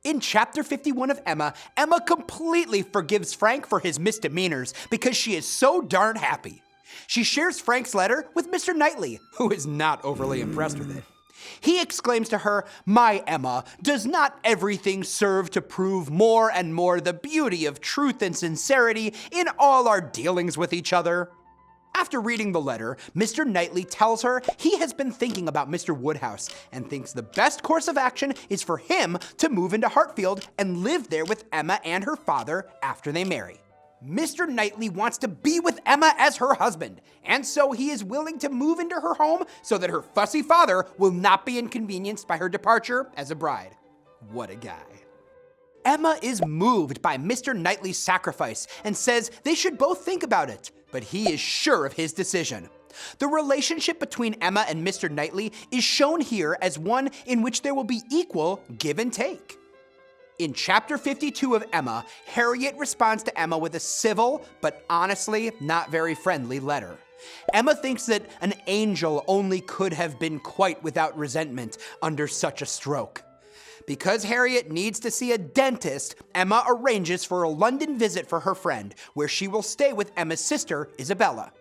In chapter 51 of Emma, Emma completely forgives Frank for his misdemeanors because she is so darn happy. She shares Frank's letter with Mr. Knightley, who is not overly impressed with it. He exclaims to her, "My Emma, does not everything serve to prove more and more the beauty of truth and sincerity in all our dealings with each other?" After reading the letter, Mr. Knightley tells her he has been thinking about Mr. Woodhouse and thinks the best course of action is for him to move into Hartfield and live there with Emma and her father after they marry. Mr. Knightley wants to be with Emma as her husband, and so he is willing to move into her home so that her fussy father will not be inconvenienced by her departure as a bride. What a guy. Emma is moved by Mr. Knightley's sacrifice and says they should both think about it, but he is sure of his decision. The relationship between Emma and Mr. Knightley is shown here as one in which there will be equal give and take. In chapter 52 of Emma, Harriet responds to Emma with a civil, but honestly not very friendly letter. Emma thinks that an angel only could have been quite without resentment under such a stroke. Because Harriet needs to see a dentist, Emma arranges for a London visit for her friend, where she will stay with Emma's sister, Isabella.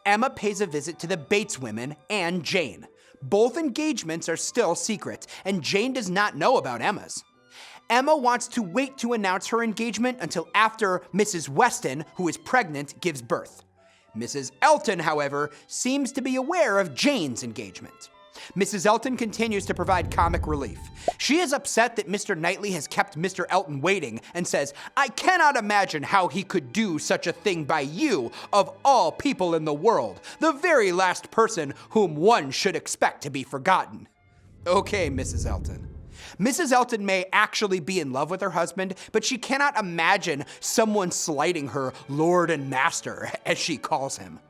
Emma pays a visit to the Bates women and Jane. Both engagements are still secret, and Jane does not know about Emma's. Emma wants to wait to announce her engagement until after Mrs. Weston, who is pregnant, gives birth. Mrs. Elton, however, seems to be aware of Jane's engagement. Mrs. Elton continues to provide comic relief. She is upset that Mr. Knightley has kept Mr. Elton waiting and says, "I cannot imagine how he could do such a thing by you, of all people in the world, the very last person whom one should expect to be forgotten." Okay, Mrs. Elton. Mrs. Elton may actually be in love with her husband, but she cannot imagine someone slighting her lord and master, as she calls him.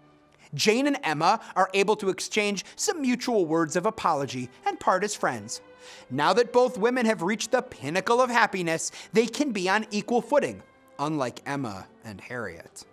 Jane and Emma are able to exchange some mutual words of apology and part as friends. Now that both women have reached the pinnacle of happiness, they can be on equal footing, unlike Emma and Harriet.